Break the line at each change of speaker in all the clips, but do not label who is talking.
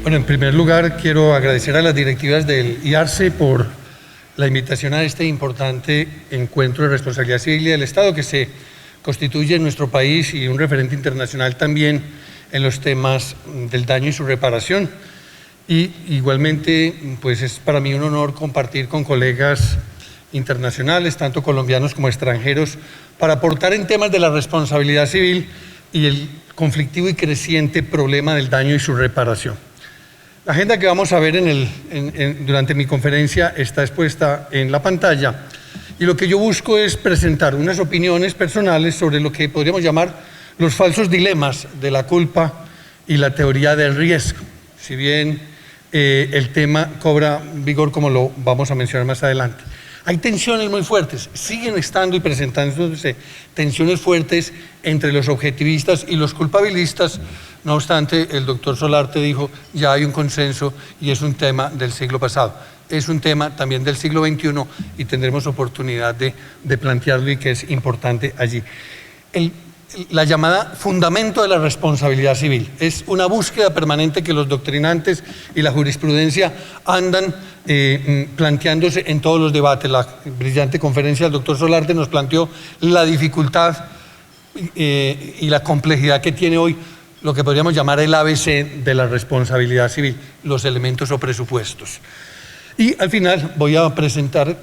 Bueno, en primer lugar quiero agradecer a las directivas del IARCE por la invitación a este importante encuentro de responsabilidad civil y del Estado que se constituye en nuestro país y un referente internacional también en los temas del daño y su reparación. Y igualmente, pues es para mí un honor compartir con colegas internacionales, tanto colombianos como extranjeros, para aportar en temas de la responsabilidad civil y el conflictivo y creciente problema del daño y su reparación. La agenda que vamos a ver durante mi conferencia está expuesta en la pantalla y lo que yo busco es presentar unas opiniones personales sobre lo que podríamos llamar los falsos dilemas de la culpa y la teoría del riesgo. Si bien el tema cobra vigor como lo vamos a mencionar más adelante. Hay tensiones muy fuertes, siguen estando y presentándose tensiones fuertes entre los objetivistas y los culpabilistas. No obstante, el doctor Solarte dijo, ya hay un consenso y es un tema del siglo pasado. Es un tema también del siglo XXI y tendremos oportunidad de plantearlo y que es importante allí. La llamada fundamento de la responsabilidad civil es una búsqueda permanente que los doctrinantes y la jurisprudencia andan planteándose en todos los debates. La brillante conferencia del doctor Solarte nos planteó la dificultad y la complejidad que tiene hoy lo que podríamos llamar el ABC de la responsabilidad civil, los elementos o presupuestos. Y al final voy a presentar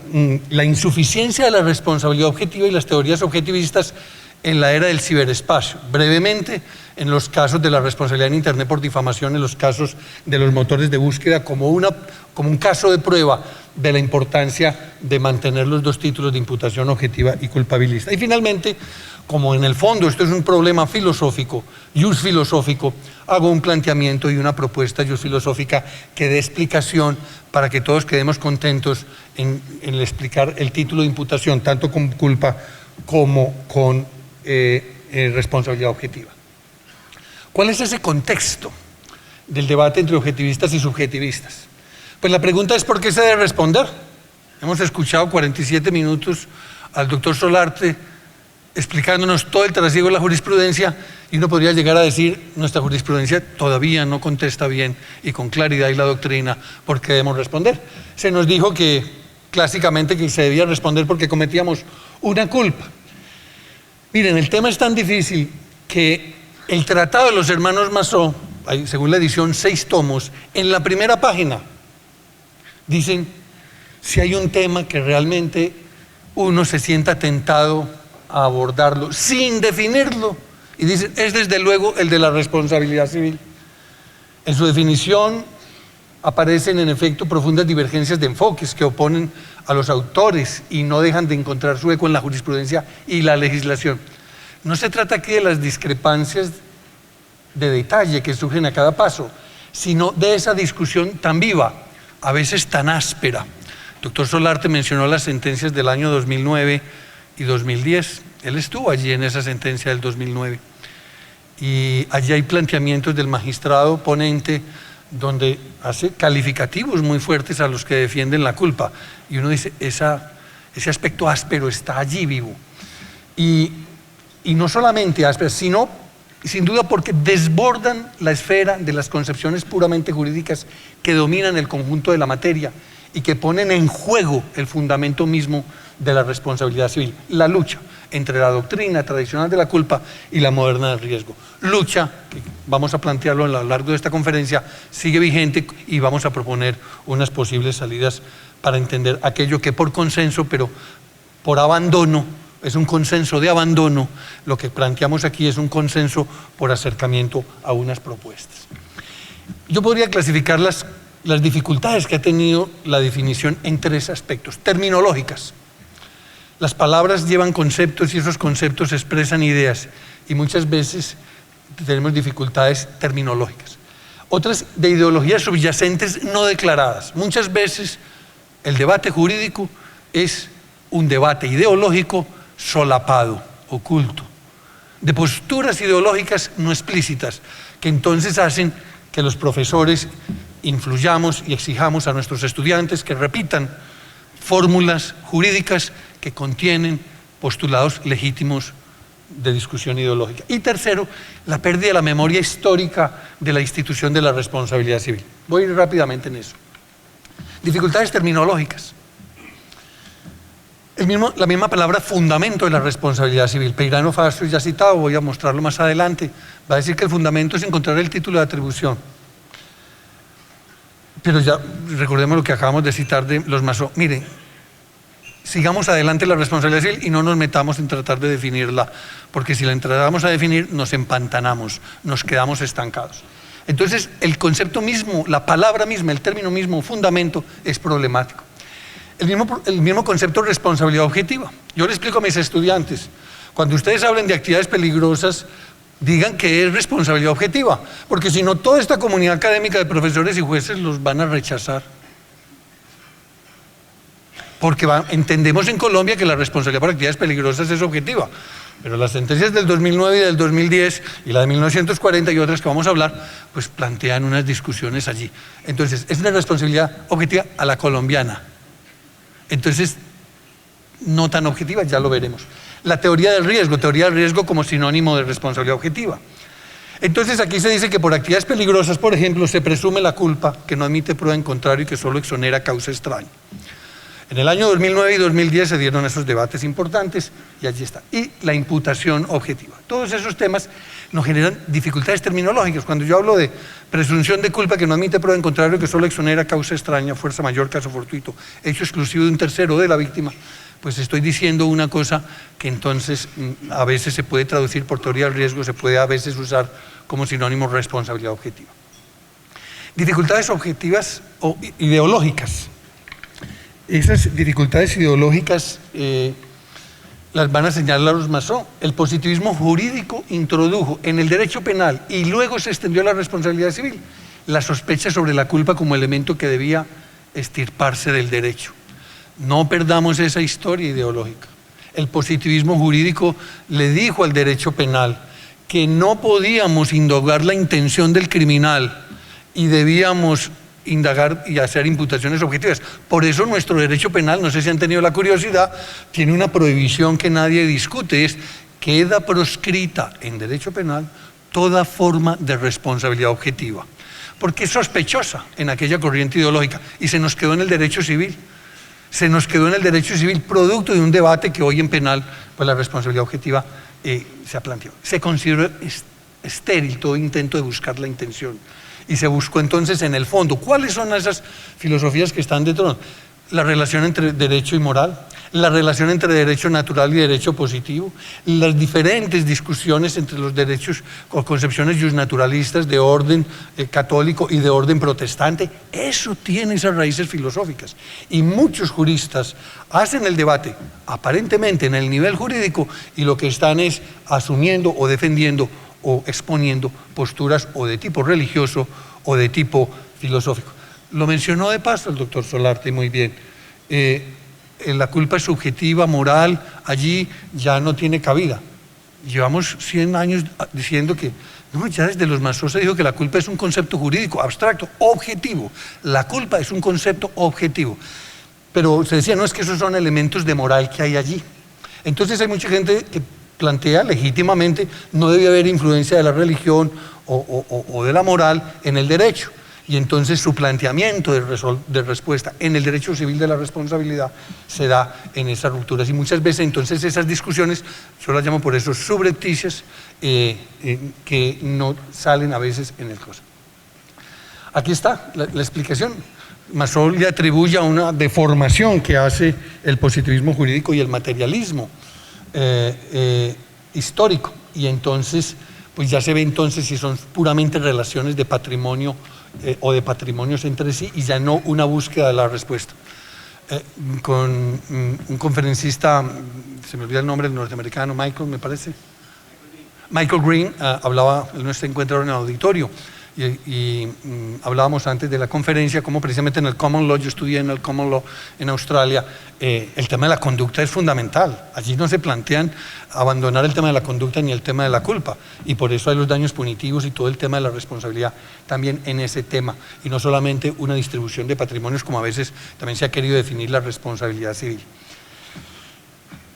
la insuficiencia de la responsabilidad objetiva y las teorías objetivistas en la era del ciberespacio. Brevemente, en los casos de la responsabilidad en Internet por difamación, en los casos de los motores de búsqueda, como un caso de prueba de la importancia de mantener los dos títulos de imputación objetiva y culpabilista. Y finalmente, como en el fondo esto es un problema filosófico, jus filosófico, hago un planteamiento y una propuesta jus filosófica que dé explicación para que todos quedemos contentos en explicar el título de imputación, tanto con culpa como con responsabilidad objetiva. ¿Cuál es ese contexto del debate entre objetivistas y subjetivistas? Pues la pregunta es ¿por qué se debe responder? Hemos escuchado 47 minutos al doctor Solarte explicándonos todo el trasiego de la jurisprudencia y uno podría llegar a decir nuestra jurisprudencia todavía no contesta bien y con claridad y la doctrina por qué debemos responder. Se nos dijo que clásicamente que se debía responder porque cometíamos una culpa. Miren, el tema es tan difícil que el Tratado de los Hermanos Massó, según la edición 6 tomos, en la primera página dicen si hay un tema que realmente uno se sienta tentado a abordarlo sin definirlo, y dicen es desde luego el de la responsabilidad civil. En su definición aparecen en efecto profundas divergencias de enfoques que oponen a los autores y no dejan de encontrar su eco en la jurisprudencia y la legislación. No se trata aquí de las discrepancias de detalle que surgen a cada paso, sino de esa discusión tan viva, a veces tan áspera. El doctor Solarte mencionó las sentencias del año 2009 y 2010. Él estuvo allí en esa sentencia del 2009. Y allí hay planteamientos del magistrado ponente donde hace calificativos muy fuertes a los que defienden la culpa. Y uno dice, ese aspecto áspero está allí vivo. Y no solamente áspero, sino sin duda porque desbordan la esfera de las concepciones puramente jurídicas que dominan el conjunto de la materia y que ponen en juego el fundamento mismo de la responsabilidad civil, la lucha entre la doctrina tradicional de la culpa y la moderna del riesgo. Lucha, que vamos a plantearlo a lo largo de esta conferencia, sigue vigente y vamos a proponer unas posibles salidas para entender aquello que por consenso, pero por abandono, es un consenso de abandono, lo que planteamos aquí es un consenso por acercamiento a unas propuestas. Yo podría clasificar las dificultades que ha tenido la definición en 3 aspectos terminológicas. Las palabras llevan conceptos y esos conceptos expresan ideas y muchas veces tenemos dificultades terminológicas. Otras de ideologías subyacentes no declaradas. Muchas veces el debate jurídico es un debate ideológico solapado, oculto, de posturas ideológicas no explícitas, que entonces hacen que los profesores influyamos y exijamos a nuestros estudiantes que repitan fórmulas jurídicas que contienen postulados legítimos de discusión ideológica. Y tercero, la pérdida de la memoria histórica de la institución de la responsabilidad civil. Voy a ir rápidamente en eso. Dificultades terminológicas. La misma palabra fundamento de la responsabilidad civil. Peirano Fastro, ya citado, voy a mostrarlo más adelante, va a decir que el fundamento es encontrar el título de atribución. Pero ya recordemos lo que acabamos de citar de los Masó. Miren, sigamos adelante la responsabilidad civil y no nos metamos en tratar de definirla, porque si la tratamos a definir nos empantanamos, nos quedamos estancados. Entonces el concepto mismo, la palabra misma, el término mismo, fundamento, es problemático. El mismo concepto de responsabilidad objetiva. Yo le explico a mis estudiantes, cuando ustedes hablen de actividades peligrosas, digan que es responsabilidad objetiva, porque si no toda esta comunidad académica de profesores y jueces los van a rechazar. Porque entendemos en Colombia que la responsabilidad por actividades peligrosas es objetiva, pero las sentencias del 2009 y del 2010 y la de 1940 y otras que vamos a hablar, pues plantean unas discusiones allí. Entonces, es una responsabilidad objetiva a la colombiana. Entonces, no tan objetiva, ya lo veremos. La teoría del riesgo como sinónimo de responsabilidad objetiva. Entonces, aquí se dice que por actividades peligrosas, por ejemplo, se presume la culpa, que no admite prueba en contrario y que solo exonera causa extraña. En el año 2009 y 2010 se dieron esos debates importantes y allí está. Y la imputación objetiva. Todos esos temas nos generan dificultades terminológicas. Cuando yo hablo de presunción de culpa que no admite prueba en contrario, que solo exonera causa extraña, fuerza mayor, caso fortuito, hecho exclusivo de un tercero de la víctima, pues estoy diciendo una cosa que entonces a veces se puede traducir por teoría del riesgo, se puede a veces usar como sinónimo de responsabilidad objetiva. Dificultades objetivas o ideológicas. Esas dificultades ideológicas las van a señalar los Masó. El positivismo jurídico introdujo en el derecho penal y luego se extendió a la responsabilidad civil la sospecha sobre la culpa como elemento que debía extirparse del derecho. No perdamos esa historia ideológica. El positivismo jurídico le dijo al derecho penal que no podíamos indagar la intención del criminal y debíamos indagar y hacer imputaciones objetivas. Por eso nuestro derecho penal, no sé si han tenido la curiosidad, tiene una prohibición que nadie discute, es queda proscrita en derecho penal toda forma de responsabilidad objetiva, porque es sospechosa en aquella corriente ideológica y se nos quedó en el derecho civil. Se nos quedó en el derecho civil producto de un debate que hoy en penal, pues la responsabilidad objetiva se ha planteado. Se consideró estéril todo intento de buscar la intención. Y se buscó entonces en el fondo. ¿Cuáles son esas filosofías que están dentro? La relación entre derecho y moral, la relación entre derecho natural y derecho positivo, las diferentes discusiones entre los derechos o concepciones justnaturalistas de orden católico y de orden protestante. Eso tiene esas raíces filosóficas. Y muchos juristas hacen el debate aparentemente en el nivel jurídico y lo que están es asumiendo o defendiendo o exponiendo posturas o de tipo religioso o de tipo filosófico. Lo mencionó de paso el doctor Solarte muy bien. La culpa es subjetiva, moral, allí ya no tiene cabida. Llevamos 100 años diciendo que, no, ya desde los Masó se dijo que la culpa es un concepto jurídico, abstracto, objetivo. La culpa es un concepto objetivo. Pero se decía, no, es que esos son elementos de moral que hay allí. Entonces hay mucha gente que plantea legítimamente no debe haber influencia de la religión o de la moral en el derecho. Y entonces su planteamiento de respuesta en el derecho civil de la responsabilidad se da en esas rupturas. Y muchas veces entonces esas discusiones, yo las llamo por eso subrepticias, que no salen a veces en el caso. Aquí está la explicación. Masó le atribuye a una deformación que hace el positivismo jurídico y el materialismo histórico, y entonces pues ya se ve entonces si son puramente relaciones de patrimonio o de patrimonios entre sí y ya no una búsqueda de la respuesta. Con un conferencista, se me olvida el nombre, el norteamericano, Michael, me parece, Michael Green, hablaba, él no se encuentra ahora en el auditorio, y hablábamos antes de la conferencia como precisamente en el Common Law, yo estudié en el Common Law en Australia, el tema de la conducta es fundamental. Allí no se plantean abandonar el tema de la conducta ni el tema de la culpa, y por eso hay los daños punitivos y todo el tema de la responsabilidad también en ese tema, y no solamente una distribución de patrimonios como a veces también se ha querido definir la responsabilidad civil.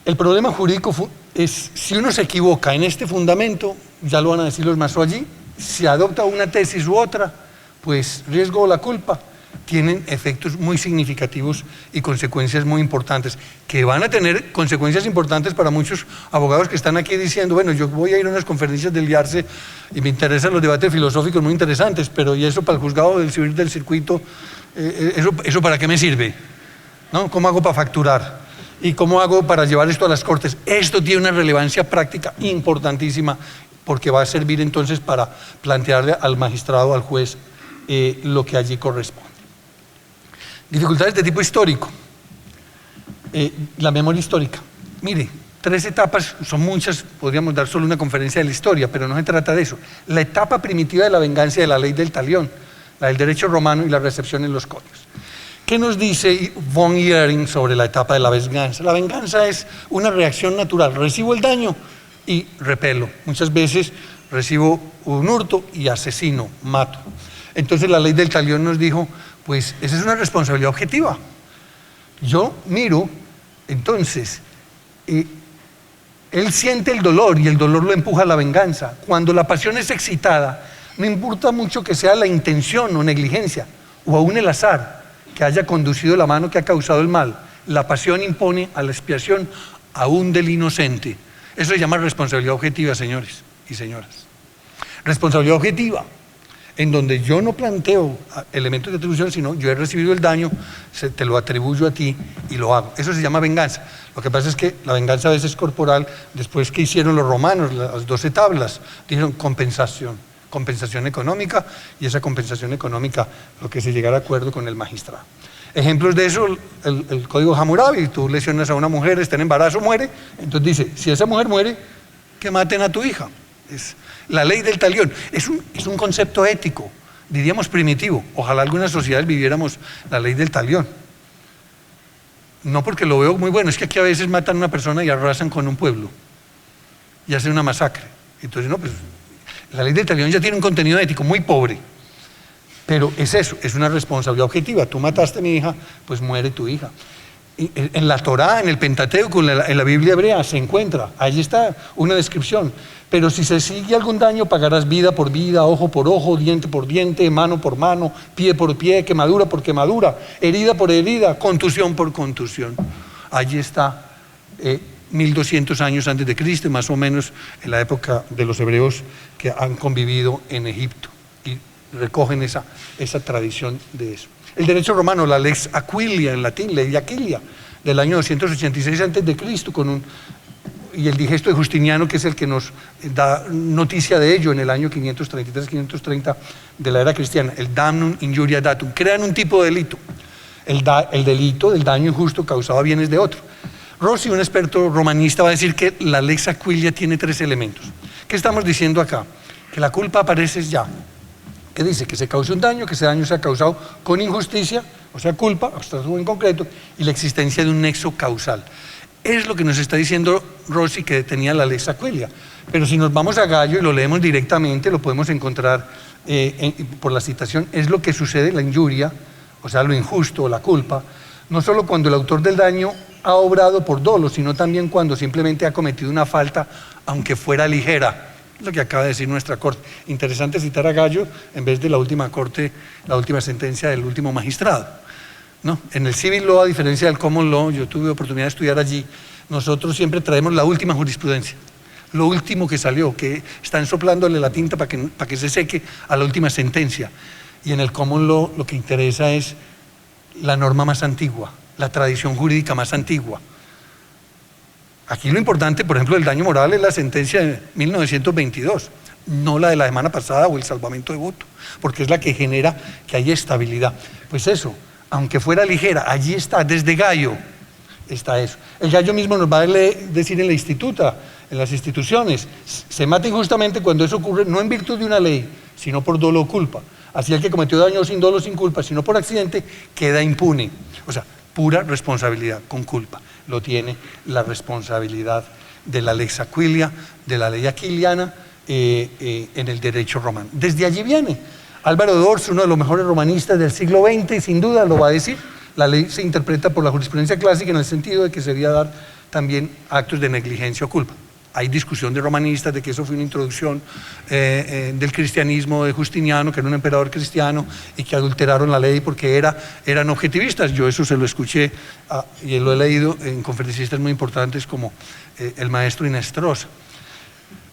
El problema jurídico es, si uno se equivoca en este fundamento, ya lo van a decir los maestros allí, si adopta una tesis u otra, pues riesgo o la culpa, tienen efectos muy significativos y consecuencias muy importantes, que van a tener consecuencias importantes para muchos abogados que están aquí diciendo, bueno, yo voy a ir a unas conferencias del IARCE y me interesan los debates filosóficos muy interesantes, pero ¿y eso para el juzgado del civil del circuito? ¿Eso para qué me sirve? ¿No? ¿Cómo hago para facturar? ¿Y cómo hago para llevar esto a las cortes? Esto tiene una relevancia práctica importantísima, porque va a servir entonces para plantearle al magistrado, al juez, lo que allí corresponde. Dificultades de tipo histórico. La memoria histórica. Mire, 3 etapas, son muchas, podríamos dar solo una conferencia de la historia, pero no se trata de eso. La etapa primitiva de la venganza de la ley del talión, la del derecho romano y la recepción en los códigos. ¿Qué nos dice von Ehring sobre la etapa de la venganza? La venganza es una reacción natural. Recibo el daño y repelo. Muchas veces recibo un hurto y asesino, mato. Entonces la ley del talión nos dijo, pues esa es una responsabilidad objetiva. Yo miro, entonces, él siente el dolor y el dolor lo empuja a la venganza. Cuando la pasión es excitada, no importa mucho que sea la intención o negligencia, o aún el azar que haya conducido la mano que ha causado el mal. La pasión impone a la expiación aún del inocente. Eso se llama responsabilidad objetiva, señores y señoras. Responsabilidad objetiva, en donde yo no planteo elementos de atribución, sino yo he recibido el daño, te lo atribuyo a ti y lo hago. Eso se llama venganza. Lo que pasa es que la venganza a veces es corporal. Después que hicieron los romanos, las 12 tablas, dijeron compensación económica, y esa compensación económica, lo que se llegara a acuerdo con el magistrado. Ejemplos de eso, el código Hammurabi, tú lesionas a una mujer, está en embarazo, muere, entonces dice, si esa mujer muere, que maten a tu hija. Es la ley del talión. Es un concepto ético, diríamos primitivo. Ojalá algunas sociedades viviéramos la ley del talión. No porque lo veo muy bueno, es que aquí a veces matan a una persona y arrasan con un pueblo y hacen una masacre. Entonces, no, pues la ley del talión ya tiene un contenido ético muy pobre, pero es eso, es una responsabilidad objetiva. Tú mataste a mi hija, pues muere tu hija. En la Torá, en el Pentateuco, en la Biblia hebrea se encuentra, ahí está una descripción. Pero si se sigue algún daño, pagarás vida por vida, ojo por ojo, diente por diente, mano por mano, pie por pie, quemadura por quemadura, herida por herida, contusión por contusión. Allí está, 1200 años antes de Cristo, más o menos en la época de los hebreos que han convivido en Egipto, y recogen esa tradición de eso. El derecho romano, la lex Aquilia en latín, ley Aquilia, del año 286 a.C., y el digesto de Justiniano, que es el que nos da noticia de ello en el año 533-530 de la era cristiana, el damnum injuria datum. Crean un tipo de delito, el delito del daño injusto causado a bienes de otro. Rossi, un experto romanista, va a decir que la lex Aquilia tiene 3 elementos. ¿Qué estamos diciendo acá? Que la culpa aparece ya. Que dice que se cause un daño, que ese daño se ha causado con injusticia, o sea, culpa, abstracto en concreto, y la existencia de un nexo causal. Es lo que nos está diciendo Rossi, que tenía la lex Aquilia. Pero si nos vamos a Gallo y lo leemos directamente, lo podemos encontrar por la citación, es lo que sucede, la injuria, o sea, lo injusto o la culpa, no solo cuando el autor del daño ha obrado por dolo, sino también cuando simplemente ha cometido una falta, aunque fuera ligera. Lo que acaba de decir nuestra corte. Interesante citar a Gallo en vez de la última corte, la última sentencia del último magistrado, ¿no? En el civil law, a diferencia del common law, yo tuve oportunidad de estudiar allí, nosotros siempre traemos la última jurisprudencia, lo último que salió, que están soplándole la tinta para que se seque a la última sentencia. Y en el common law lo que interesa es la norma más antigua, la tradición jurídica más antigua. Aquí lo importante, por ejemplo, del daño moral es la sentencia de 1922, no la de la semana pasada o el salvamento de voto, porque es la que genera que haya estabilidad. Pues eso, aunque fuera ligera, allí está, desde Gallo está eso. El Gallo mismo nos va a decir en la instituta, en las instituciones, se mata injustamente cuando eso ocurre no en virtud de una ley, sino por dolo o culpa. Así el que cometió daño sin dolo, sin culpa, sino por accidente, queda impune. O sea, pura responsabilidad con culpa. Lo tiene la responsabilidad de la lex Aquilia, de la ley aquiliana en el derecho romano. Desde allí viene. Álvaro de Ors, uno de los mejores romanistas del siglo XX, y sin duda lo va a decir, la ley se interpreta por la jurisprudencia clásica en el sentido de que se debía dar también actos de negligencia o culpa. Hay discusión de romanistas de que eso fue una introducción del cristianismo de Justiniano, que era un emperador cristiano, y que adulteraron la ley porque eran objetivistas. Yo eso se lo escuché y lo he leído en conferencistas muy importantes como el maestro Inestrosa.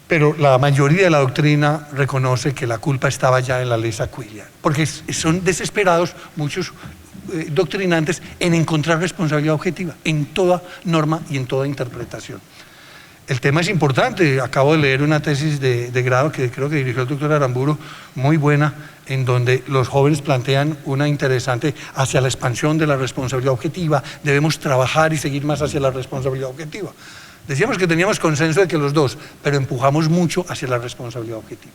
Pero la mayoría de la doctrina reconoce que la culpa estaba ya en la lex aquilia, porque son desesperados muchos doctrinantes en encontrar responsabilidad objetiva en toda norma y en toda interpretación. El tema es importante. Acabo de leer una tesis de grado que creo que dirigió el doctor Aramburu, muy buena, en donde los jóvenes plantean una interesante hacia la expansión de la responsabilidad objetiva. Debemos trabajar y seguir más hacia la responsabilidad objetiva. Decíamos que teníamos consenso de que los dos, pero empujamos mucho hacia la responsabilidad objetiva.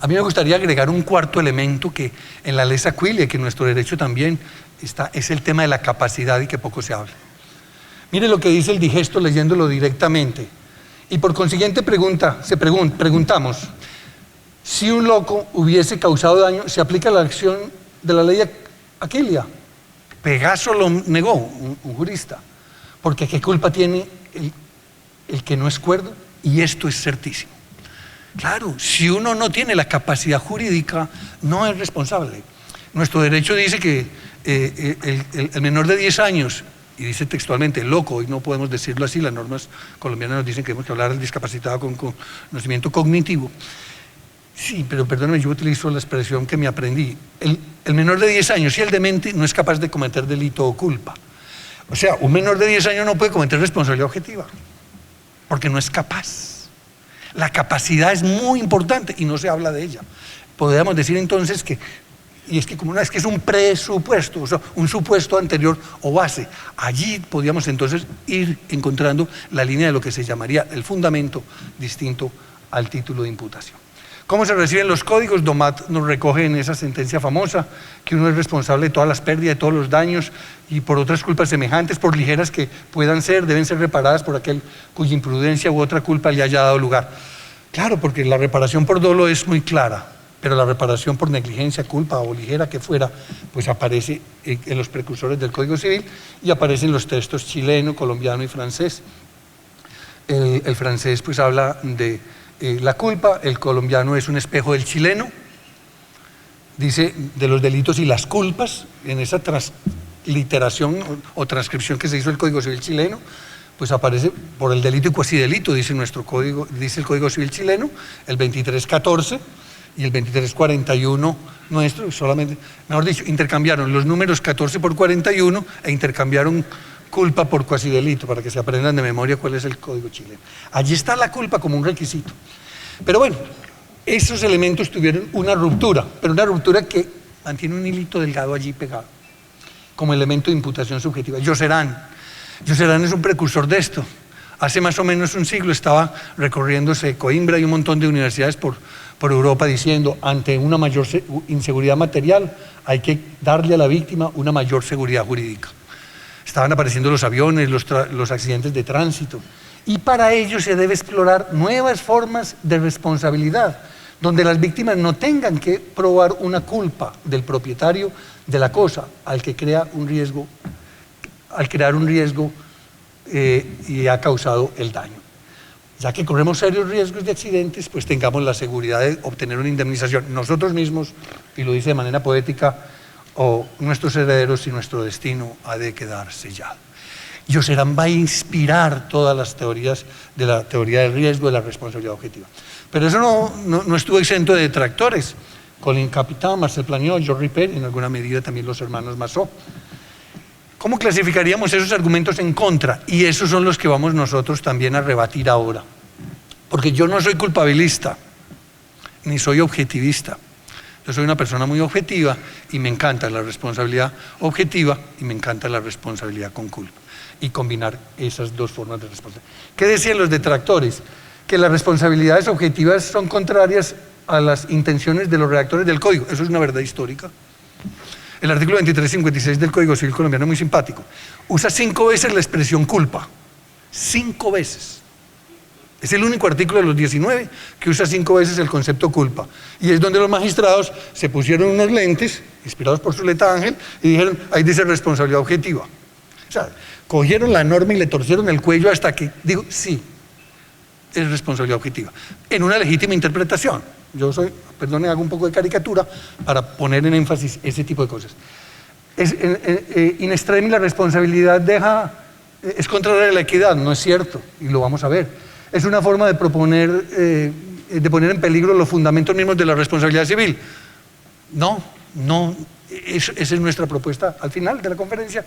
A mí me gustaría agregar un cuarto elemento que en la lex aquilia, que en nuestro derecho también está, es el tema de la capacidad y que poco se habla. Mire lo que dice el digesto leyéndolo directamente. Y por consiguiente preguntamos, si un loco hubiese causado daño, ¿se aplica la acción de la ley Aquilia? Pegaso lo negó, un jurista. Porque ¿qué culpa tiene el que no es cuerdo? Y esto es certísimo. Claro, si uno no tiene la capacidad jurídica, no es responsable. Nuestro derecho dice que el menor de 10 años, y dice textualmente loco, y no podemos decirlo así, las normas colombianas nos dicen que tenemos que hablar del discapacitado con conocimiento cognitivo. Sí, pero perdóname, yo utilizo la expresión que me aprendí. El menor de 10 años y el demente no es capaz de cometer delito o culpa. O sea, un menor de 10 años no puede cometer responsabilidad objetiva, porque no es capaz. La capacidad es muy importante y no se habla de ella. Podríamos decir entonces que, y es que como una vez que es un presupuesto, o sea, un supuesto anterior o base, allí podríamos entonces ir encontrando la línea de lo que se llamaría el fundamento distinto al título de imputación. ¿Cómo se reciben los códigos? Domat nos recoge en esa sentencia famosa que uno es responsable de todas las pérdidas, de todos los daños y por otras culpas semejantes, por ligeras que puedan ser, deben ser reparadas por aquel cuya imprudencia u otra culpa le haya dado lugar. Claro, porque la reparación por dolo es muy clara, pero la reparación por negligencia, culpa o ligera que fuera, pues aparece en los precursores del Código Civil y aparece en los textos chileno, colombiano y francés. El francés pues habla de la culpa, el colombiano es un espejo del chileno, dice de los delitos y las culpas, en esa transliteración o transcripción que se hizo del Código Civil chileno, pues aparece por el delito y cuasi delito, dice nuestro código, dice el Código Civil chileno, el 2314 y el 2341 nuestro, solamente, mejor dicho, intercambiaron los números 14 por 41 e intercambiaron culpa por cuasi delito, para que se aprendan de memoria cuál es el código chileno. Allí está la culpa como un requisito. Pero bueno, esos elementos tuvieron una ruptura, pero una ruptura que mantiene un hilito delgado allí pegado, como elemento de imputación subjetiva. Yoserán es un precursor de esto. Hace más o menos un siglo estaba recorriéndose Coimbra y un montón de universidades por Europa diciendo, ante una mayor inseguridad material, hay que darle a la víctima una mayor seguridad jurídica. Estaban apareciendo los aviones, los accidentes de tránsito. Y para ello se debe explorar nuevas formas de responsabilidad, donde las víctimas no tengan que probar una culpa del propietario de la cosa al que crea un riesgo, al crear un riesgo y ha causado el daño. Ya que corremos serios riesgos de accidentes, pues tengamos la seguridad de obtener una indemnización nosotros mismos, y lo dice de manera poética, o nuestros herederos, y nuestro destino ha de quedar sellado. Yoserán va a inspirar todas las teorías de la teoría del riesgo, de la responsabilidad objetiva. Pero eso no estuvo exento de detractores. Colin Capitán, Marcel Planiot, Georges Ripper, en alguna medida también los hermanos Massot. ¿Cómo clasificaríamos esos argumentos en contra? Y esos son los que vamos nosotros también a rebatir ahora. Porque yo no soy culpabilista, ni soy objetivista. Yo soy una persona muy objetiva y me encanta la responsabilidad objetiva y me encanta la responsabilidad con culpa. Y combinar esas dos formas de responsabilidad. ¿Qué decían los detractores? Que las responsabilidades objetivas son contrarias a las intenciones de los redactores del Código. Eso es una verdad histórica. El artículo 2356 del Código Civil colombiano es muy simpático. Usa 5 veces la expresión culpa. 5 veces. Es el único artículo de los 19 que usa 5 veces el concepto culpa. Y es donde los magistrados se pusieron unos lentes, inspirados por Zuleta Ángel, y dijeron, ahí dice responsabilidad objetiva. O sea, cogieron la norma y le torcieron el cuello hasta que digo, sí, es responsabilidad objetiva, en una legítima interpretación. Yo soy, perdone, hago un poco de caricatura para poner en énfasis ese tipo de cosas. In extremis la responsabilidad es contraria a la equidad, no es cierto, y lo vamos a ver. Es una forma de proponer, de poner en peligro los fundamentos mismos de la responsabilidad civil. No, esa es nuestra propuesta al final de la conferencia.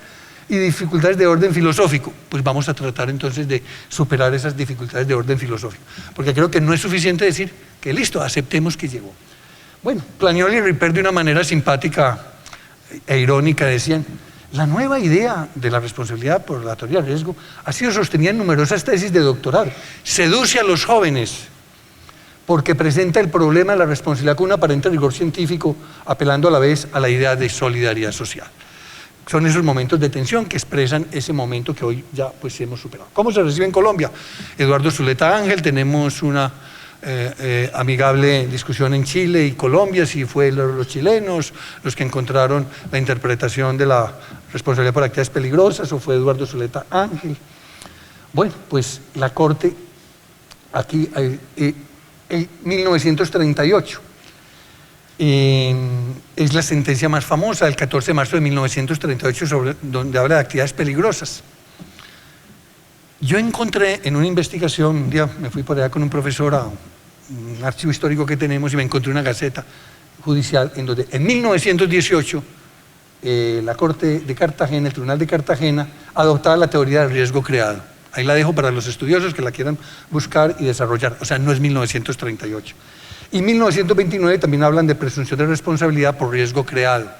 Y dificultades de orden filosófico, pues vamos a tratar entonces de superar esas dificultades de orden filosófico, porque creo que no es suficiente decir que listo, aceptemos que llegó. Bueno, Planiol y Ripert de una manera simpática e irónica decían, la nueva idea de la responsabilidad por la teoría del riesgo ha sido sostenida en numerosas tesis de doctorado, seduce a los jóvenes porque presenta el problema de la responsabilidad con un aparente rigor científico, apelando a la vez a la idea de solidaridad social. Son esos momentos de tensión que expresan ese momento que hoy ya pues hemos superado. ¿Cómo se recibe en Colombia? Eduardo Zuleta Ángel, tenemos una amigable discusión en Chile y Colombia, si fue los chilenos los que encontraron la interpretación de la responsabilidad por actividades peligrosas o fue Eduardo Zuleta Ángel. Bueno, pues la Corte, aquí en 1938, es la sentencia más famosa del 14 de marzo de 1938 donde habla de actividades peligrosas. Yo encontré en una investigación, un día me fui por allá con un profesor a un archivo histórico que tenemos y me encontré una gaceta judicial en donde en 1918 la Corte de Cartagena, el Tribunal de Cartagena, adoptaba la teoría del riesgo creado. Ahí la dejo para los estudiosos que la quieran buscar y desarrollar, o sea, no es 1938. Y en 1929 también hablan de presunción de responsabilidad por riesgo creado.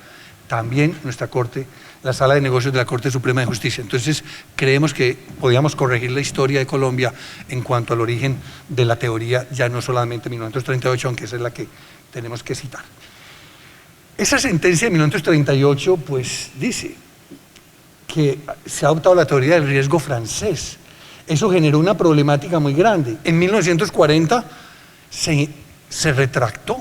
También nuestra Corte, la Sala de Negocios de la Corte Suprema de Justicia. Entonces, creemos que podíamos corregir la historia de Colombia en cuanto al origen de la teoría, ya no solamente 1938, aunque esa es la que tenemos que citar. Esa sentencia de 1938, pues, dice que se ha adoptado la teoría del riesgo francés. Eso generó una problemática muy grande. En 1940 se retractó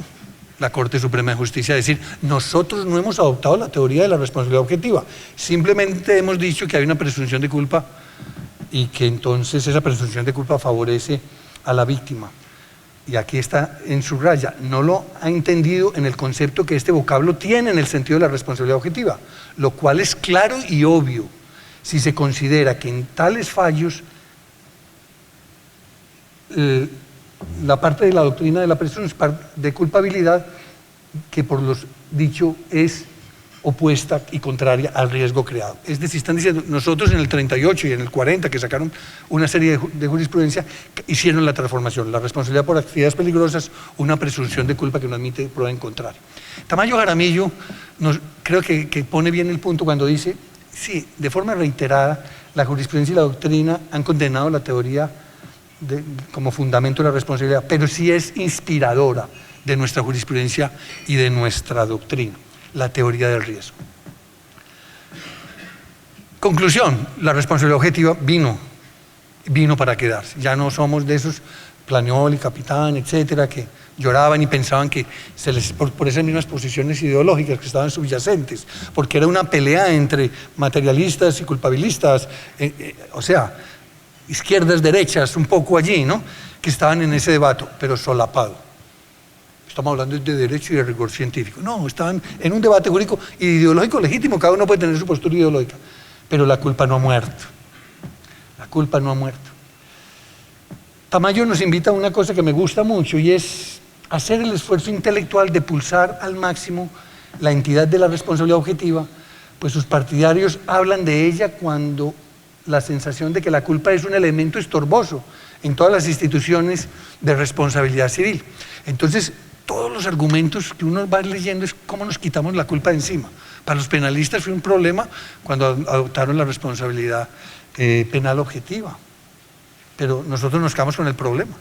la Corte Suprema de Justicia, es decir, nosotros no hemos adoptado la teoría de la responsabilidad objetiva, simplemente hemos dicho que hay una presunción de culpa y que entonces esa presunción de culpa favorece a la víctima. Y aquí está en su raya, no lo ha entendido en el concepto que este vocablo tiene en el sentido de la responsabilidad objetiva, lo cual es claro y obvio si se considera que en tales fallos la parte de la doctrina de la presunción de culpabilidad que por lo dicho es opuesta y contraria al riesgo creado. Es decir, están diciendo, nosotros en el 38 y en el 40 que sacaron una serie de jurisprudencia, hicieron la transformación, la responsabilidad por actividades peligrosas, una presunción de culpa que no admite prueba en contrario. Tamayo Jaramillo creo que pone bien el punto cuando dice, sí, de forma reiterada, la jurisprudencia y la doctrina han condenado la teoría como fundamento de la responsabilidad, pero sí es inspiradora de nuestra jurisprudencia y de nuestra doctrina, la teoría del riesgo. Conclusión, la responsabilidad objetiva vino para quedarse. Ya no somos de esos Planiol y Capitán, etcétera, que lloraban y pensaban que por esas mismas posiciones ideológicas que estaban subyacentes, porque era una pelea entre materialistas y culpabilistas, o sea, izquierdas, derechas, un poco allí, ¿no?, que estaban en ese debate, pero solapado. Estamos hablando de derecho y de rigor científico. No, estaban en un debate jurídico y ideológico legítimo, cada uno puede tener su postura ideológica, pero la culpa no ha muerto. La culpa no ha muerto. Tamayo nos invita a una cosa que me gusta mucho y es hacer el esfuerzo intelectual de pulsar al máximo la entidad de la responsabilidad objetiva, pues sus partidarios hablan de ella cuando la sensación de que la culpa es un elemento estorboso en todas las instituciones de responsabilidad civil. Entonces, todos los argumentos que uno va leyendo es cómo nos quitamos la culpa de encima. Para los penalistas fue un problema cuando adoptaron la responsabilidad penal objetiva, pero nosotros nos quedamos con el problema,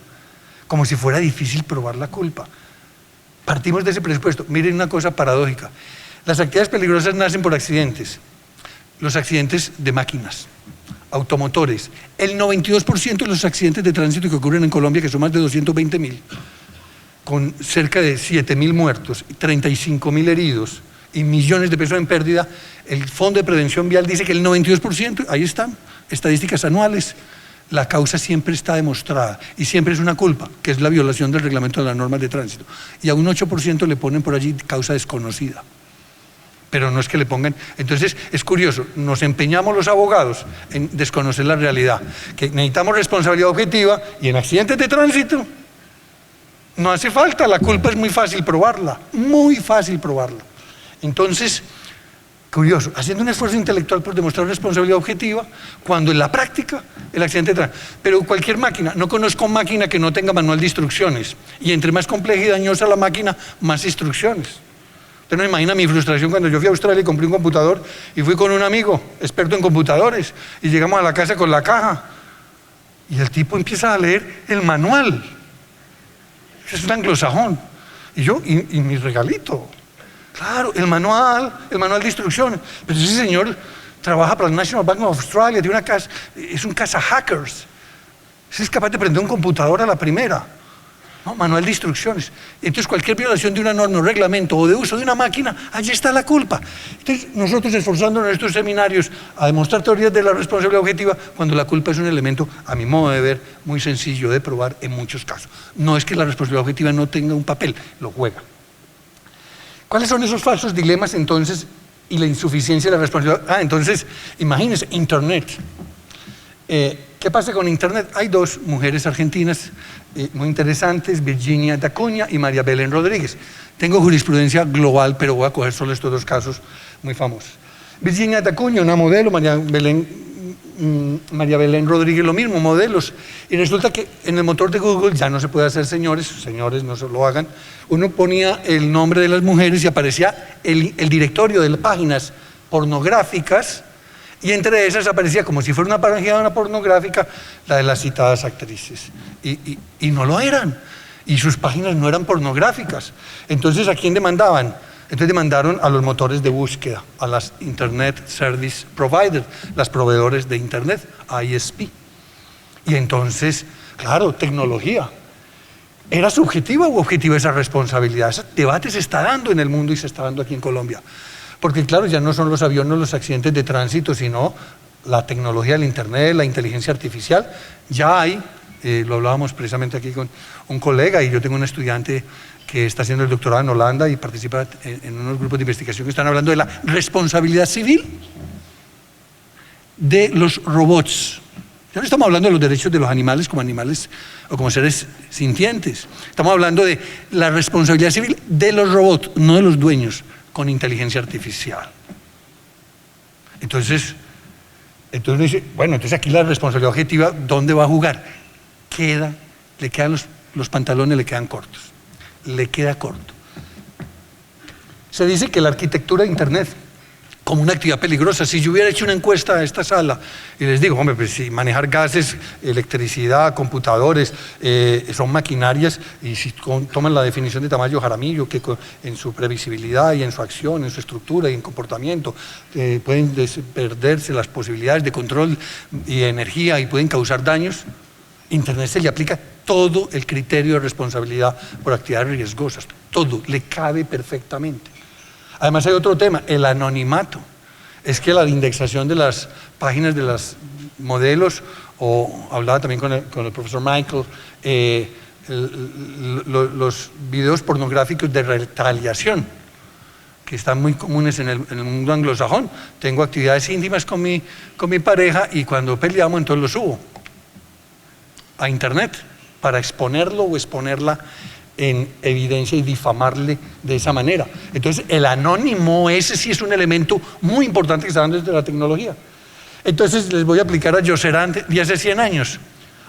como si fuera difícil probar la culpa. Partimos de ese presupuesto. Miren una cosa paradójica. Las actividades peligrosas nacen por accidentes. Los accidentes de máquinas, automotores. El 92% de los accidentes de tránsito que ocurren en Colombia, que son más de 220.000, con cerca de 7.000 muertos, 35.000 heridos y millones de pesos en pérdida, el Fondo de Prevención Vial dice que el 92%, ahí están, estadísticas anuales, la causa siempre está demostrada y siempre es una culpa, que es la violación del reglamento de las normas de tránsito. Y a un 8% le ponen por allí causa desconocida. Pero no es que le pongan. Entonces es curioso, nos empeñamos los abogados en desconocer la realidad, que necesitamos responsabilidad objetiva y en accidentes de tránsito no hace falta, la culpa es muy fácil probarla, muy fácil probarla. Entonces, curioso, haciendo un esfuerzo intelectual por demostrar responsabilidad objetiva, cuando en la práctica el accidente de tránsito. Pero cualquier máquina, no conozco máquina que no tenga manual de instrucciones, y entre más compleja y dañosa la máquina, más instrucciones. Usted no imagina mi frustración cuando yo fui a Australia y compré un computador y fui con un amigo experto en computadores y llegamos a la casa con la caja y el tipo empieza a leer el manual. Es un anglosajón. Y yo, y mi regalito. Claro, el manual de instrucciones. Pero ese señor trabaja para el National Bank of Australia, tiene una casa, es un caza hackers. Ese es capaz de prender un computador a la primera. ¿No? Manual de instrucciones. Entonces cualquier violación de una norma, un reglamento o de uso de una máquina, allí está la culpa. Entonces nosotros esforzándonos en estos seminarios a demostrar teorías de la responsabilidad objetiva cuando la culpa es un elemento, a mi modo de ver, muy sencillo de probar en muchos casos. No es que la responsabilidad objetiva no tenga un papel, lo juega. ¿Cuáles son esos falsos dilemas entonces y la insuficiencia de la responsabilidad? Entonces, imagínense, Internet. ¿Qué pasa con Internet? Hay dos mujeres argentinas muy interesantes, Virginia Dacuña y María Belén Rodríguez. Tengo jurisprudencia global, pero voy a coger solo estos dos casos muy famosos. Virginia Dacuña, una modelo, María Belén Rodríguez, lo mismo, modelos. Y resulta que en el motor de Google ya no se puede hacer señores no se lo hagan. Uno ponía el nombre de las mujeres y aparecía el directorio de las páginas pornográficas. Y entre esas aparecía como si fuera una página pornográfica la de las citadas actrices. Y no lo eran. Y sus páginas no eran pornográficas. Entonces, ¿a quién demandaban? Entonces demandaron a los motores de búsqueda, a las Internet Service Providers, las proveedores de Internet, ISP. Y entonces, claro, tecnología. ¿Era subjetiva u objetiva esa responsabilidad? Ese debate se está dando en el mundo y se está dando aquí en Colombia. Porque claro, ya no son los aviones los accidentes de tránsito, sino la tecnología del Internet, la inteligencia artificial. Ya hay, lo hablábamos precisamente aquí con un colega, y yo tengo un estudiante que está haciendo el doctorado en Holanda y participa en unos grupos de investigación que están hablando de la responsabilidad civil de los robots. Ya no estamos hablando de los derechos de los animales o como seres sintientes. Estamos hablando de la responsabilidad civil de los robots, no de los dueños, con inteligencia artificial. Entonces dice, bueno, entonces aquí la responsabilidad objetiva, ¿dónde va a jugar? Le quedan los pantalones, le quedan cortos. Le queda corto. Se dice que la arquitectura de Internet, como una actividad peligrosa, si yo hubiera hecho una encuesta a esta sala y les digo, hombre, pues si manejar gases, electricidad, computadores, son maquinarias, y si toman la definición de Tamayo Jaramillo, que en su previsibilidad y en su acción, en su estructura y en comportamiento, pueden perderse las posibilidades de control y energía y pueden causar daños, Internet se le aplica todo el criterio de responsabilidad por actividades riesgosas, todo, le cabe perfectamente. Además hay otro tema, el anonimato. Es que la indexación de las páginas de los modelos, o hablaba también con el profesor Michael, los videos pornográficos de retaliación, que están muy comunes en el mundo anglosajón. Tengo actividades íntimas con mi pareja y cuando peleamos entonces lo subo a Internet para exponerlo o exponerla en evidencia y difamarle de esa manera. Entonces el anónimo, ese sí es un elemento muy importante que está dando desde la tecnología. Entonces les voy a aplicar a Yoserán de hace 100 años.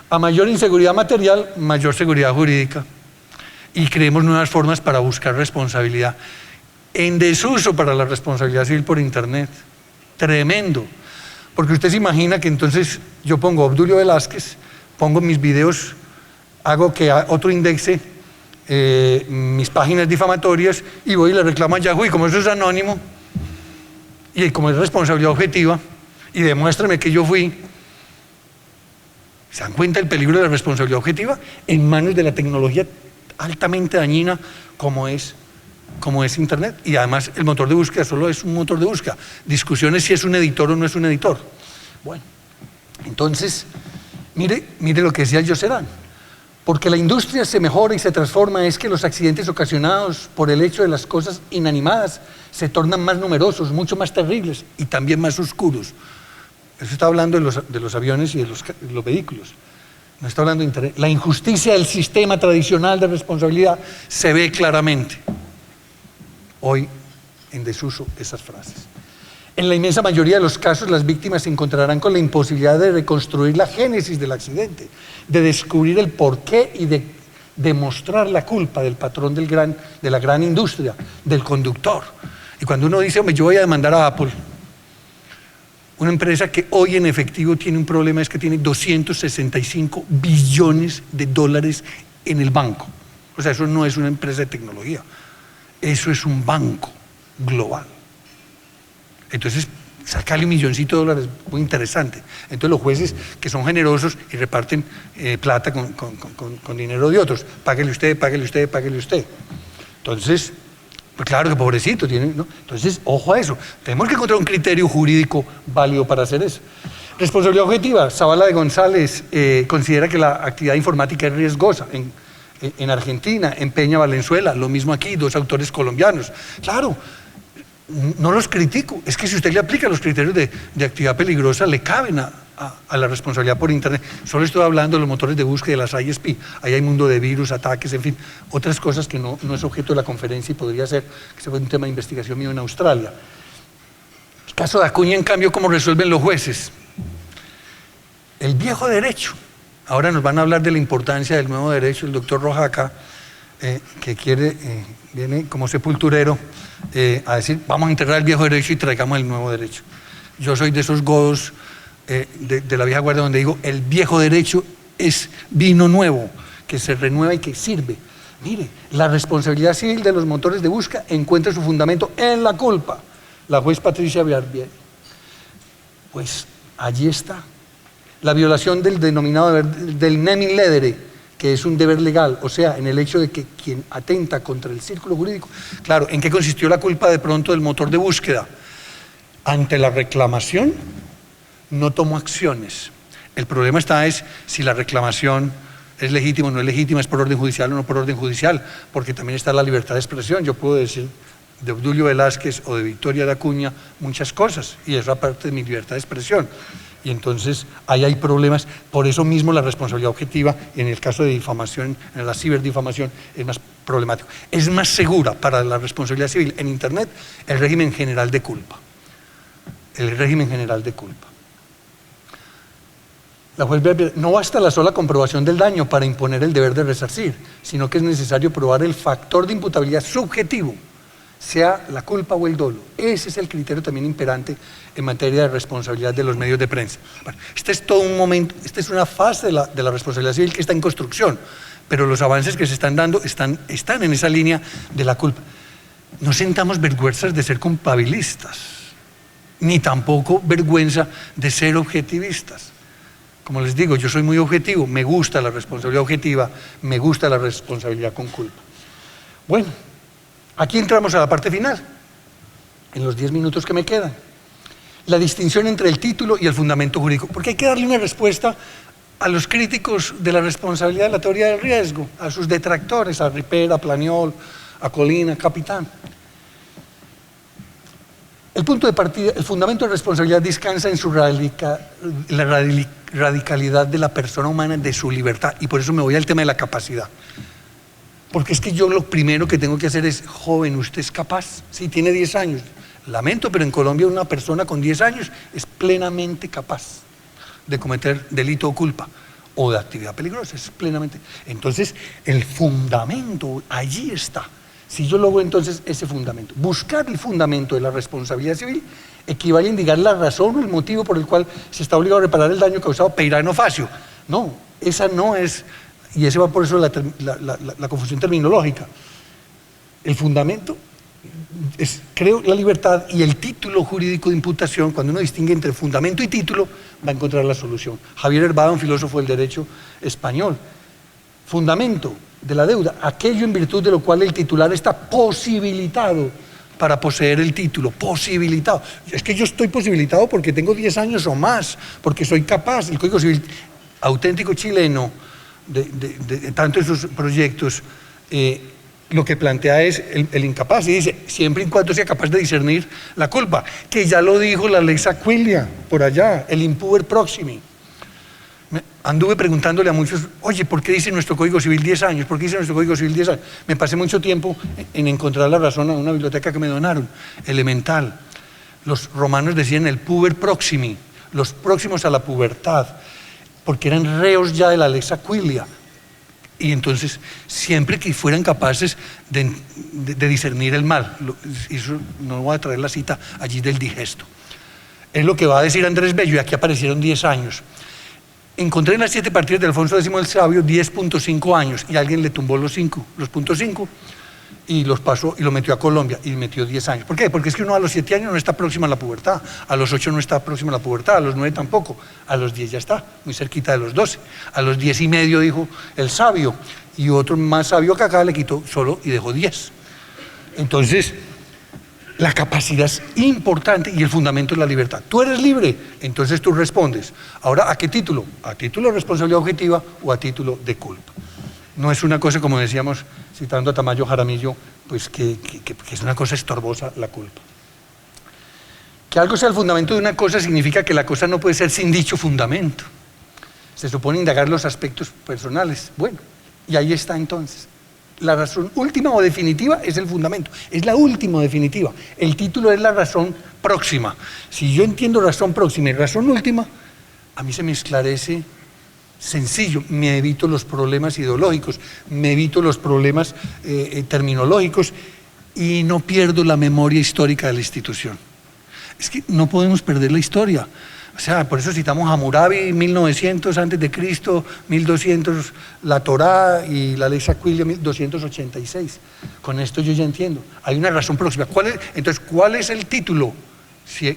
A mayor inseguridad material, mayor seguridad jurídica. Y creemos nuevas formas para buscar responsabilidad. En desuso para la responsabilidad civil por Internet. Tremendo. Porque usted se imagina que entonces yo pongo Obdulio Velázquez, pongo mis videos, hago que otro indexe mis páginas difamatorias y voy y le reclamo a Yahoo, y como eso es anónimo y como es responsabilidad objetiva y demuéstrame que yo fui. ¿Se dan cuenta del peligro de la responsabilidad objetiva en manos de la tecnología altamente dañina como es como es Internet, y además el motor de búsqueda solo es un motor de búsqueda. Discusiones si es un editor o no es un editor. Bueno, entonces, mire lo que decía Yoserán. Porque la industria se mejora y se transforma es que los accidentes ocasionados por el hecho de las cosas inanimadas se tornan más numerosos, mucho más terribles y también más oscuros. Eso está hablando de los aviones y de los vehículos. No está hablando de Internet. La injusticia del sistema tradicional de responsabilidad se ve claramente. Hoy en desuso esas frases. En la inmensa mayoría de los casos, las víctimas se encontrarán con la imposibilidad de reconstruir la génesis del accidente, de descubrir el porqué y de demostrar la culpa del patrón de la gran industria, del conductor. Y cuando uno dice, hombre, yo voy a demandar a Apple, una empresa que hoy en efectivo tiene un problema, es que tiene 265 billones de dólares en el banco. O sea, eso no es una empresa de tecnología, eso es un banco global. Entonces, sacarle $1 milloncito es muy interesante. Entonces los jueces que son generosos y reparten plata con dinero de otros, páguele usted, páguele usted, páguele usted. Entonces, pues claro que pobrecito tiene, ¿no? Entonces, ojo a eso. Tenemos que encontrar un criterio jurídico válido para hacer eso. Responsabilidad objetiva. Zavala de González considera que la actividad informática es riesgosa. En Argentina, en Peña Valenzuela, lo mismo aquí, 2 autores colombianos. Claro, no los critico, es que si usted le aplica los criterios de actividad peligrosa, le caben a la responsabilidad por Internet. Solo estoy hablando de los motores de búsqueda de las ISP. Ahí hay mundo de virus, ataques, en fin, otras cosas que no es objeto de la conferencia y podría ser que se fue un tema de investigación mío en Australia. El caso de Acuña, en cambio, ¿cómo resuelven los jueces? El viejo derecho. Ahora nos van a hablar de la importancia del nuevo derecho. El doctor Roja acá, que viene como sepulturero a decir, vamos a enterrar el viejo derecho y traigamos el nuevo derecho. Yo soy de esos godos de la vieja guardia donde digo, el viejo derecho es vino nuevo, que se renueva y que sirve. Mire, la responsabilidad civil de los motores de búsqueda encuentra su fundamento en la culpa. La juez Patricia Barbieri. Pues allí está. La violación del denominado del neming ledere, que es un deber legal, o sea, en el hecho de que quien atenta contra el círculo jurídico. Claro, ¿en qué consistió la culpa de pronto del motor de búsqueda? Ante la reclamación no tomó acciones. El problema es si la reclamación es legítima o no es legítima, es por orden judicial o no por orden judicial, porque también está la libertad de expresión. Yo puedo decir de Obdulio Velázquez o de Victoria de Acuña muchas cosas, y eso aparte de mi libertad de expresión. Y entonces ahí hay problemas, por eso mismo la responsabilidad objetiva, en el caso de difamación, en la ciberdifamación, es más problemático. Es más segura para la responsabilidad civil en Internet el régimen general de culpa. El régimen general de culpa. La juez Barbieri, no basta la sola comprobación del daño para imponer el deber de resarcir, sino que es necesario probar el factor de imputabilidad subjetivo, sea la culpa o el dolo. Ese es el criterio también imperante en materia de responsabilidad de los medios de prensa. Bueno, este es todo un momento, esta es una fase de la responsabilidad civil que está en construcción, pero los avances que se están dando están en esa línea de la culpa. No sentamos vergüenzas de ser culpabilistas, ni tampoco vergüenza de ser objetivistas. Como les digo, yo soy muy objetivo, me gusta la responsabilidad objetiva, me gusta la responsabilidad con culpa. Bueno, aquí entramos a la parte final, en los 10 minutos que me quedan. La distinción entre el título y el fundamento jurídico, porque hay que darle una respuesta a los críticos de la responsabilidad de la teoría del riesgo, a sus detractores, a Ripera, a Planiol, a Colina, a Capitán. El punto de partida, el fundamento de responsabilidad descansa en la radicalidad de la persona humana, de su libertad, y por eso me voy al tema de la capacidad. Porque es que yo lo primero que tengo que hacer es, joven, ¿usted es capaz? Sí, tiene 10 años. Lamento, pero en Colombia una persona con 10 años es plenamente capaz de cometer delito o culpa, o de actividad peligrosa, es plenamente. Entonces, el fundamento, allí está. Si yo logro entonces ese fundamento, buscar el fundamento de la responsabilidad civil, equivale a indicar la razón o el motivo por el cual se está obligado a reparar el daño causado peirano facio. No, esa no es... Y ese va por eso la confusión terminológica. El fundamento es, creo, la libertad, y el título jurídico de imputación, cuando uno distingue entre fundamento y título, va a encontrar la solución. Javier Herbada, un filósofo del derecho español. Fundamento, de la deuda, aquello en virtud de lo cual el titular está posibilitado para poseer el título, posibilitado. Es que yo estoy posibilitado porque tengo 10 años o más, porque soy capaz. El Código Civil auténtico chileno, tanto en sus proyectos, lo que plantea es el incapaz, y dice, siempre y cuando sea capaz de discernir la culpa, que ya lo dijo la lex Aquilia, por allá, el impuber proximi. Anduve preguntándole a muchos, oye, ¿por qué dice nuestro Código Civil 10 años? ¿Por qué dice nuestro Código Civil 10 años? Me pasé mucho tiempo en encontrar la razón a una biblioteca que me donaron, elemental. Los romanos decían el puber proximi, los próximos a la pubertad, porque eran reos ya de la lex Aquilia. Y entonces, siempre que fueran capaces de discernir el mal, eso, no voy a traer la cita allí del digesto. Es lo que va a decir Andrés Bello, y aquí aparecieron 10 años. Encontré en las 7 partidas de Alfonso X el Sabio 10.5 años, y alguien le tumbó los puntos 5, y los pasó y lo metió a Colombia, y metió 10 años. ¿Por qué? Porque es que uno a los 7 años no está próximo a la pubertad, a los 8 no está próximo a la pubertad, a los 9 tampoco, a los 10 ya está, muy cerquita de los 12, a los 10 y medio dijo el sabio, y otro más sabio que acá le quitó solo y dejó 10. Entonces, la capacidad es importante y el fundamento es la libertad. Tú eres libre, entonces tú respondes. Ahora, ¿a qué título? ¿A título de responsabilidad objetiva o a título de culpa? No es una cosa, como decíamos, citando a Tamayo Jaramillo, pues que es una cosa estorbosa la culpa. Que algo sea el fundamento de una cosa significa que la cosa no puede ser sin dicho fundamento. Se supone indagar los aspectos personales. Bueno, y ahí está entonces. La razón última o definitiva es el fundamento, es la última o definitiva. El título es la razón próxima. Si yo entiendo razón próxima y razón última, a mí se me esclarece sencillo, me evito los problemas ideológicos, me evito los problemas terminológicos y no pierdo la memoria histórica de la institución. Es que no podemos perder la historia. O sea, por eso citamos a Hammurabi, 1900 antes de Cristo, 1200 la Torá y la Lex Aquilia, 1286. Con esto yo ya entiendo. Hay una razón próxima. Entonces, ¿cuál es el título? Si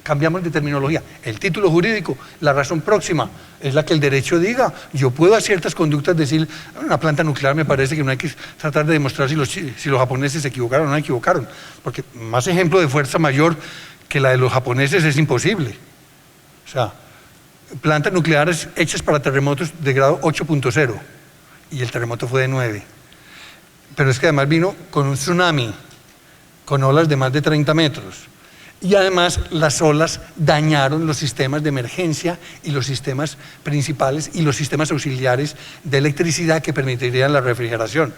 cambiamos de terminología, el título jurídico, la razón próxima, es la que el derecho diga. Yo puedo a ciertas conductas decir, una planta nuclear me parece que no hay que tratar de demostrar si los japoneses se equivocaron o no equivocaron, porque más ejemplo de fuerza mayor que la de los japoneses es imposible. O sea, plantas nucleares hechas para terremotos de grado 8.0 y el terremoto fue de 9. Pero es que además vino con un tsunami, con olas de más de 30 metros. Y además las olas dañaron los sistemas de emergencia y los sistemas principales y los sistemas auxiliares de electricidad que permitirían la refrigeración.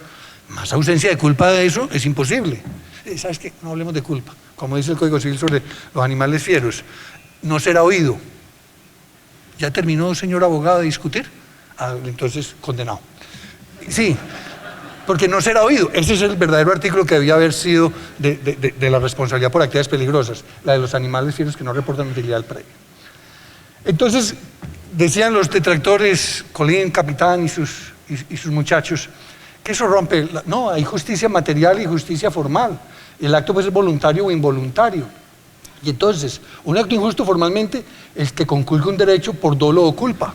Más ausencia de culpa de eso es imposible. ¿Sabes qué? No hablemos de culpa. Como dice el Código Civil sobre los animales fieros, no será oído. ¿Ya terminó, señor abogado, de discutir? Entonces, condenado. Sí, porque no será oído. Ese es el verdadero artículo que debía haber sido de la responsabilidad por actividades peligrosas, la de los animales fieros que no reportan utilidad previa. Entonces, decían los detractores, Colín, Capitán y sus muchachos, que eso rompe. No, hay justicia material y justicia formal. El acto puede ser voluntario o involuntario. Y entonces, un acto injusto formalmente es que conculca un derecho por dolo o culpa.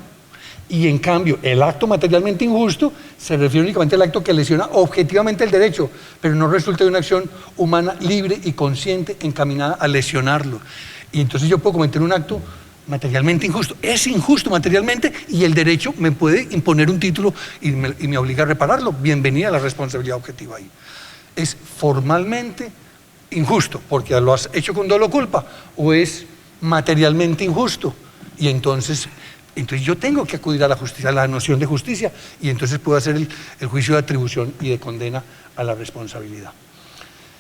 Y en cambio, el acto materialmente injusto se refiere únicamente al acto que lesiona objetivamente el derecho, pero no resulta de una acción humana libre y consciente encaminada a lesionarlo. Y entonces yo puedo cometer un acto materialmente injusto. Es injusto materialmente y el derecho me puede imponer un título y me obliga a repararlo. Bienvenida a la responsabilidad objetiva ahí. Es formalmente injusto, porque lo has hecho con dolo o culpa, o es materialmente injusto, y entonces yo tengo que acudir a la justicia, a la noción de justicia, y entonces puedo hacer el juicio de atribución y de condena a la responsabilidad.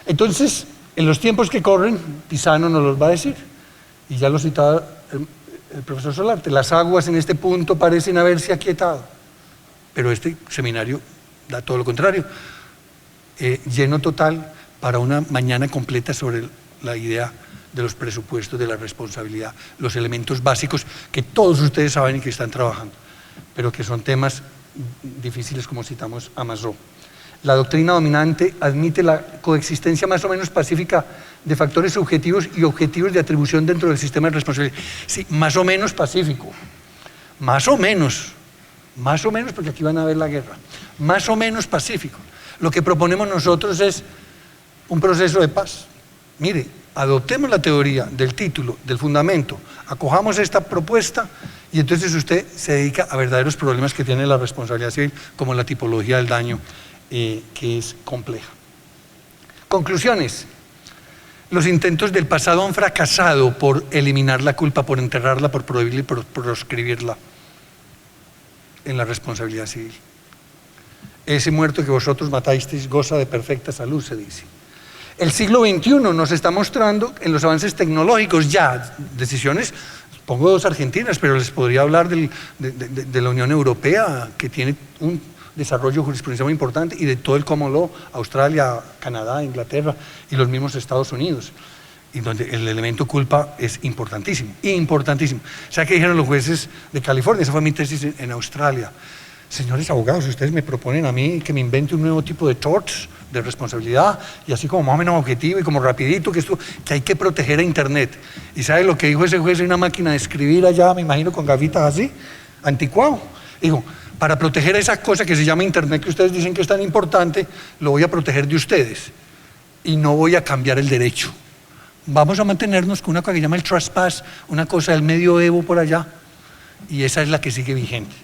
Entonces, en los tiempos que corren, Pisano nos los va a decir, y ya lo citaba el profesor Solarte, las aguas en este punto parecen haberse aquietado, pero este seminario da todo lo contrario, lleno total para una mañana completa sobre la idea de los presupuestos, de la responsabilidad, los elementos básicos que todos ustedes saben y que están trabajando, pero que son temas difíciles como citamos a Maslow. La doctrina dominante admite la coexistencia más o menos pacífica de factores subjetivos y objetivos de atribución dentro del sistema de responsabilidad. Sí, más o menos pacífico, más o menos. más o menos, porque aquí van a ver la guerra, más o menos pacífico. Lo que proponemos nosotros es un proceso de paz. Mire, adoptemos la teoría del título, del fundamento, acojamos esta propuesta y entonces usted se dedica a verdaderos problemas que tiene la responsabilidad civil, como la tipología del daño, que es compleja. Conclusiones. Los intentos del pasado han fracasado por eliminar la culpa, por enterrarla, por prohibirla y por proscribirla en la responsabilidad civil. Ese muerto que vosotros matasteis goza de perfecta salud, se dice. El siglo XXI nos está mostrando en los avances tecnológicos ya decisiones, pongo dos argentinas, pero les podría hablar de la Unión Europea, que tiene un desarrollo jurisprudencial muy importante, y de todo el common law, Australia, Canadá, Inglaterra y los mismos Estados Unidos, y donde el elemento culpa es importantísimo, importantísimo. O sea, que dijeron los jueces de California, esa fue mi tesis en Australia: señores abogados, ustedes me proponen a mí que me invente un nuevo tipo de torts, de responsabilidad, y así como más o menos objetivo y como rapidito, que hay que proteger a Internet. ¿Y sabe lo que dijo ese juez en una máquina de escribir allá, me imagino con gafitas así, anticuado? Dijo: para proteger esa cosa que se llama Internet, que ustedes dicen que es tan importante, lo voy a proteger de ustedes y no voy a cambiar el derecho. Vamos a mantenernos con una cosa que se llama el trespass, una cosa del medioevo por allá, y esa es la que sigue vigente.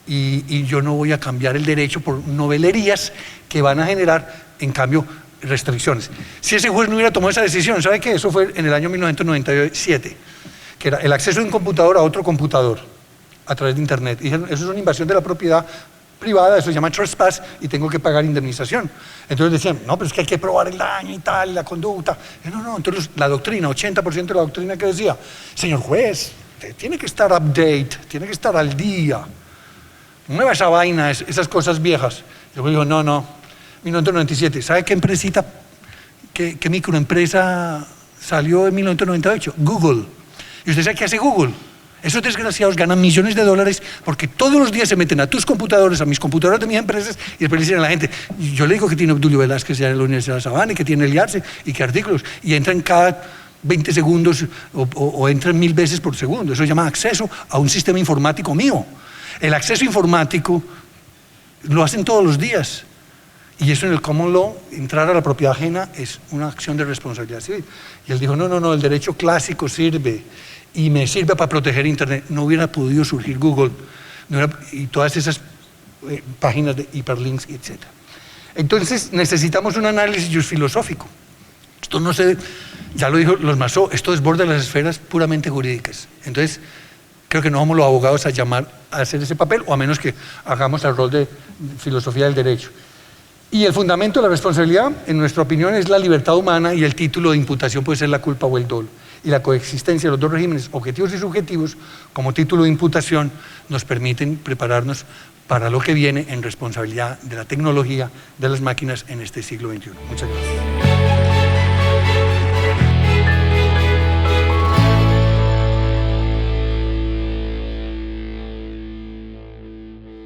Y yo no voy a cambiar el derecho por novelerías que van a generar, en cambio, restricciones. Si ese juez no hubiera tomado esa decisión, ¿sabe qué? Eso fue en el año 1997, que era el acceso de un computador a otro computador a través de Internet. Y dijeron: eso es una invasión de la propiedad privada, eso se llama trespass y tengo que pagar indemnización. Entonces decían: no, pero es que hay que probar el daño y tal, la conducta. Y no, entonces la doctrina, 80% de la doctrina que decía: señor juez, usted tiene que estar update, tiene que estar al día. Mueva esa vaina, esas cosas viejas. Yo digo: no, 1997. ¿Sabe qué empresita, qué microempresa salió en 1998? Google. ¿Y usted sabe qué hace Google? Esos desgraciados ganan millones de dólares porque todos los días se meten a tus computadores, a mis computadores de mis empresas, y después le dicen a la gente: yo le digo que tiene Obdulio Velázquez en la Universidad de Sabana, y que tiene el IARCE, y que artículos, y entran cada 20 segundos o entran 1000 veces por segundo. Eso se llama acceso a un sistema informático mío. El acceso informático lo hacen todos los días, y eso en el common law, entrar a la propiedad ajena es una acción de responsabilidad civil. Y él dijo: no, el derecho clásico sirve, y me sirve para proteger Internet. No hubiera podido surgir Google y todas esas páginas de hiperlinks, etc. Entonces necesitamos un análisis filosófico. Esto no se, ya lo dijo los Masó, esto desborda las esferas puramente jurídicas. Entonces creo que no somos los abogados a llamar a hacer ese papel, o a menos que hagamos el rol de filosofía del derecho. Y el fundamento de la responsabilidad, en nuestra opinión, es la libertad humana, y el título de imputación puede ser la culpa o el dolo. Y la coexistencia de los dos regímenes, objetivos y subjetivos, como título de imputación, nos permiten prepararnos para lo que viene en responsabilidad de la tecnología, de las máquinas en este siglo XXI. Muchas gracias.